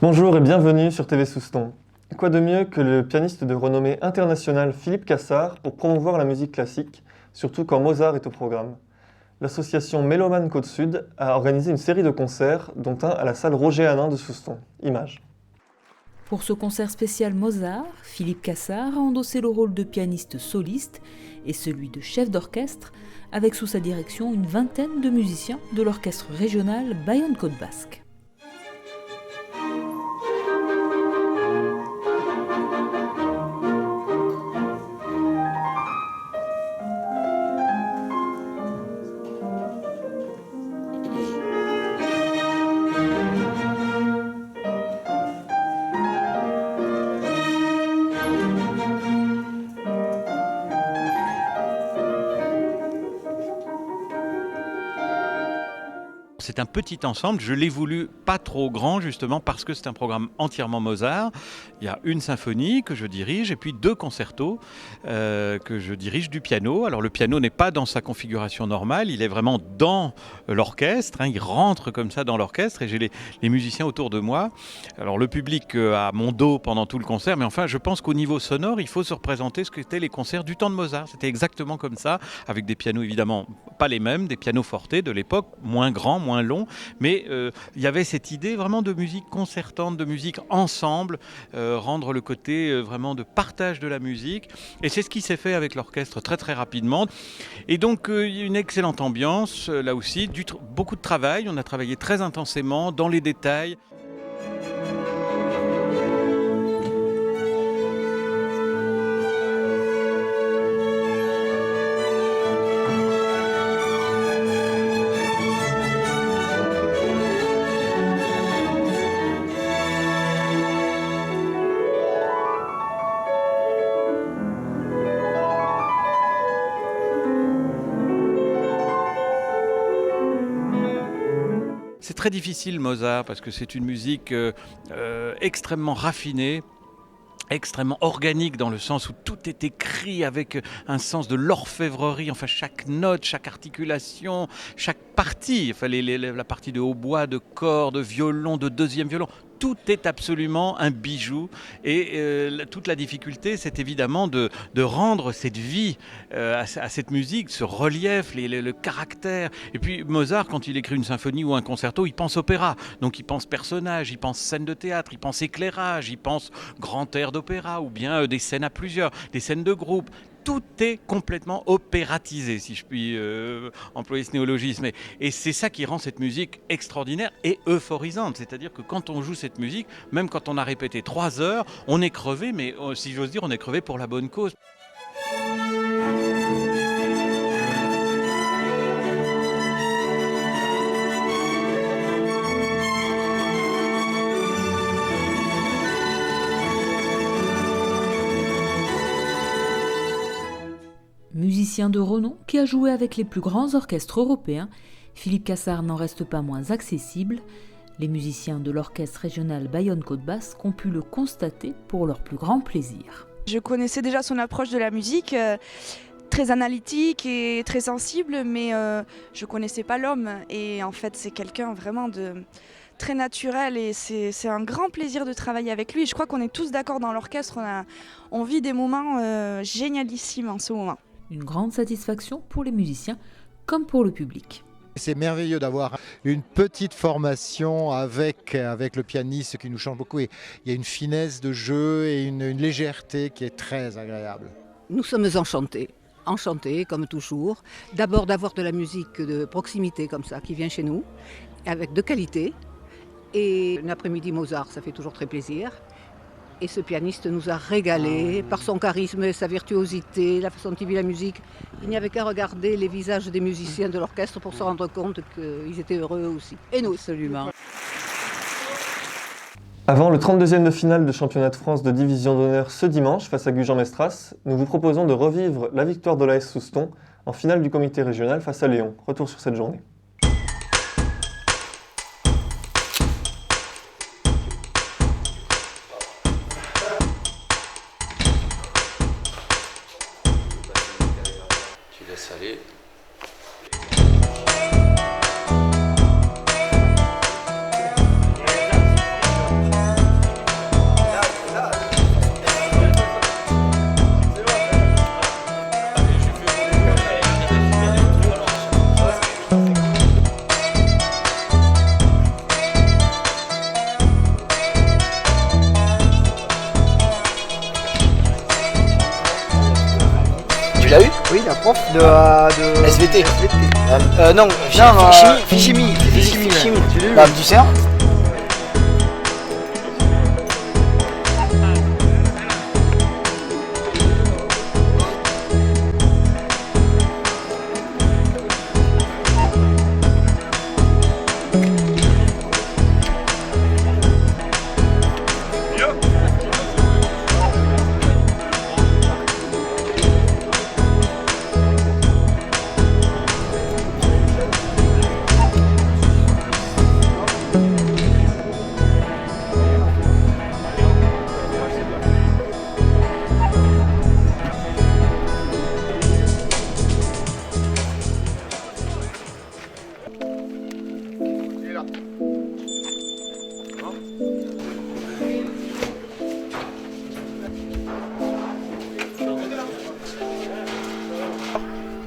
Bonjour et bienvenue sur TV Souston. Quoi de mieux que le pianiste de renommée internationale Philippe Cassard pour promouvoir la musique classique, surtout quand Mozart est au programme. L'association Mélomanes Côte-Sud a organisé une série de concerts, dont un à la salle Roger Hanin de Souston. Images. Pour ce concert spécial Mozart, Philippe Cassard a endossé le rôle de pianiste soliste et celui de chef d'orchestre, avec sous sa direction une vingtaine de musiciens de l'orchestre régional Bayonne-Côte Basque. C'est un petit ensemble, je l'ai voulu pas trop grand justement parce que c'est un programme entièrement Mozart. Il y a une symphonie que je dirige et puis deux concertos que je dirige du piano. Alors le piano n'est pas dans sa configuration normale, il est vraiment dans l'orchestre, il rentre comme ça dans l'orchestre et j'ai les musiciens autour de moi. Alors le public a mon dos pendant tout le concert, mais enfin je pense qu'au niveau sonore, il faut se représenter ce qu'étaient les concerts du temps de Mozart. C'était exactement comme ça, avec des pianos évidemment pas les mêmes, des pianos forte de l'époque, moins grands, moins long, mais il y avait cette idée vraiment de musique concertante, de musique ensemble, rendre le côté vraiment de partage de la musique, et c'est ce qui s'est fait avec l'orchestre très très rapidement, et donc une excellente ambiance, là aussi, beaucoup de travail, on a travaillé très intensément dans les détails. C'est très difficile Mozart parce que c'est une musique extrêmement raffinée, extrêmement organique dans le sens où tout est écrit avec un sens de l'orfèvrerie, enfin chaque note, chaque articulation, chaque partie, enfin la partie de hautbois, de cor, de violon, de deuxième violon, tout est absolument un bijou et toute la difficulté c'est évidemment de rendre cette vie à cette musique, ce relief, le caractère. Et puis Mozart, quand il écrit une symphonie ou un concerto, il pense opéra, donc il pense personnage, il pense scène de théâtre, il pense éclairage, il pense grand air d'opéra ou bien des scènes à plusieurs, des scènes de groupe. Tout est complètement opératisé, si je puis employer ce néologisme. Et c'est ça qui rend cette musique extraordinaire et euphorisante. C'est-à-dire que quand on joue cette musique, même quand on a répété 3 heures, on est crevé, mais si j'ose dire, on est crevé pour la bonne cause. Musicien de renom qui a joué avec les plus grands orchestres européens, Philippe Cassard n'en reste pas moins accessible. Les musiciens de l'orchestre régional Bayonne-Côte Basque ont pu le constater pour leur plus grand plaisir. Je connaissais déjà son approche de la musique, très analytique et très sensible, mais je ne connaissais pas l'homme. Et en fait, c'est quelqu'un vraiment de très naturel et c'est un grand plaisir de travailler avec lui. Je crois qu'on est tous d'accord dans l'orchestre, on vit des moments génialissimes en ce moment. Une grande satisfaction pour les musiciens comme pour le public. C'est merveilleux d'avoir une petite formation avec le pianiste, ce qui nous change beaucoup. Et il y a une finesse de jeu et une légèreté qui est très agréable. Nous sommes enchantés comme toujours. D'abord d'avoir de la musique de proximité comme ça qui vient chez nous, avec de qualité. Et l'après-midi Mozart, ça fait toujours très plaisir. Et ce pianiste nous a régalés par son charisme et sa virtuosité, la façon dont il vit la musique. Il n'y avait qu'à regarder les visages des musiciens de l'orchestre pour se rendre compte qu'ils étaient heureux aussi. Et nous, absolument. Avant le 32e de finale de championnat de France de division d'honneur ce dimanche face à Gujan-Mestras, nous vous proposons de revivre la victoire de l'AS Souston en finale du comité régional face à Lyon. Retour sur cette journée. Allez. l'as eu? Oui, la prof de SVT. Non, chimie. Bah, tu sais, hein?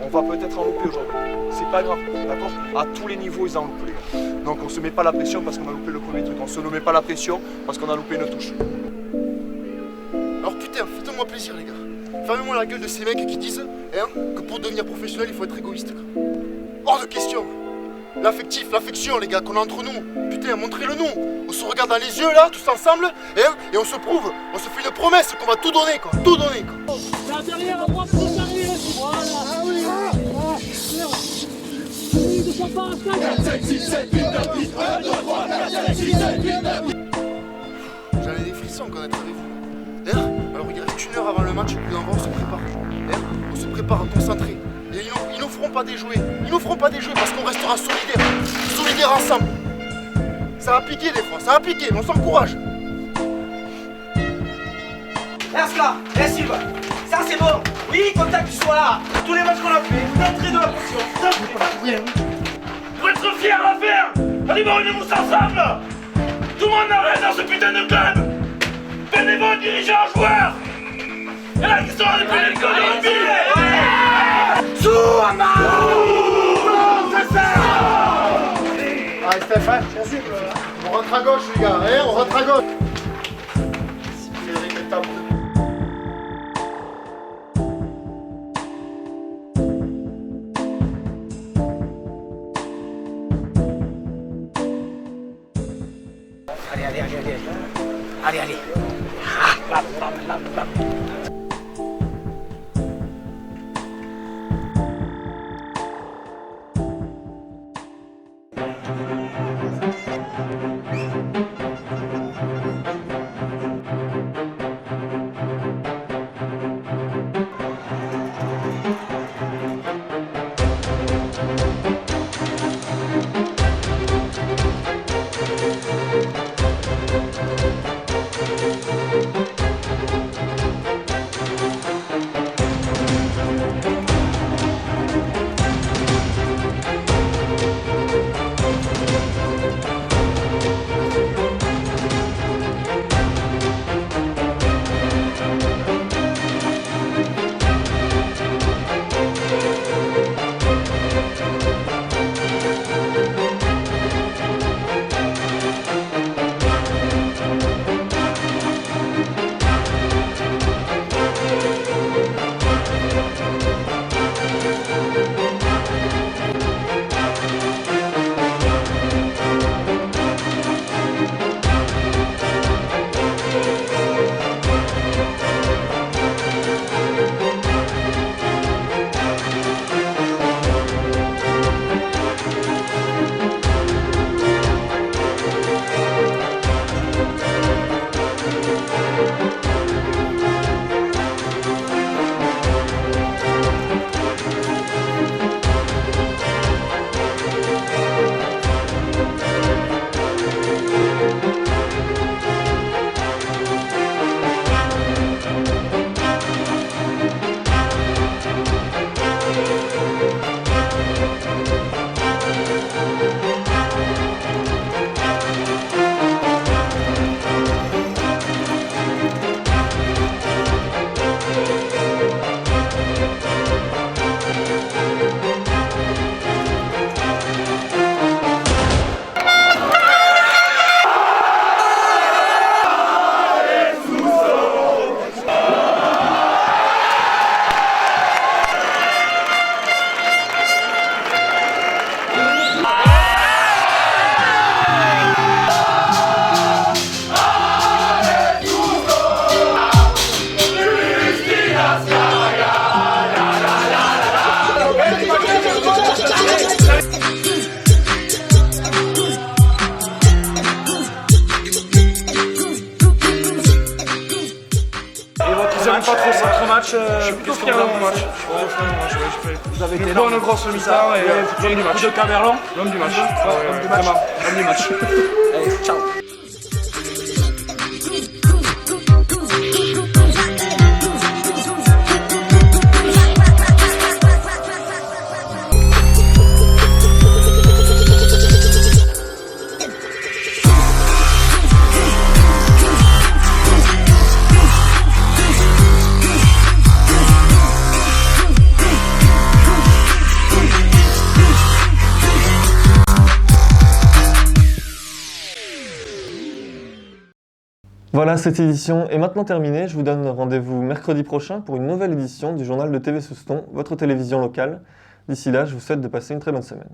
On va peut-être en louper aujourd'hui. C'est pas grave, d'accord? À tous les niveaux, ils en loupent, les gars. Donc on se met pas la pression parce qu'on a loupé le premier truc. On se met pas la pression parce qu'on a loupé une touche. Alors putain, faites-moi plaisir, les gars. Fermez-moi la gueule de ces mecs qui disent que pour devenir professionnel, il faut être égoïste. Hors de question. L'affectif, l'affection, les gars, qu'on a entre nous. Putain, montrez-le nous. On se regarde dans les yeux, là, tous ensemble, et on se prouve. On se fait une promesse qu'on va tout donner, quoi. Tout donner, quoi. Là, derrière, à droite, voilà. Ah oui, J'avais des frissons quand on est avec vous. Alors il reste 1 heure avant le match, plus on se prépare. On se prépare à concentrer. Et ils nous feront pas déjouer. Ils nous feront pas déjouer parce qu'on restera solidaires. Solidaires ensemble. Ça va piquer des fois, ça va piquer, mais on s'encourage. Reste là, reste Sylvain. Ça c'est bon. Oui, contact, tu sois là. Tous les matchs qu'on a fait, vous entrez de la pression. Pour être fiers à la faire. Allez voir une mousse ensemble. Tout le monde arrête dans ce putain de club. Bénévoles, dirigeants, joueurs. Et là, qui sont là depuis l'école de rugby. Souama! C'est ça! Allez Stéphane, on rentre à gauche les gars, on rentre à gauche. Allez. j'aime pas trop ça. Votre match, Je suis plutôt fier de mon match. vous avez été Une bonne grosse mi-temps et l'homme du match. de Camerlan. L'homme du match. L'homme du match. Vraiment, l'homme du match. Allez, ciao. Voilà, cette édition est maintenant terminée. Je vous donne rendez-vous mercredi prochain pour une nouvelle édition du journal de TV Souston, votre télévision locale. D'ici là, je vous souhaite de passer une très bonne semaine.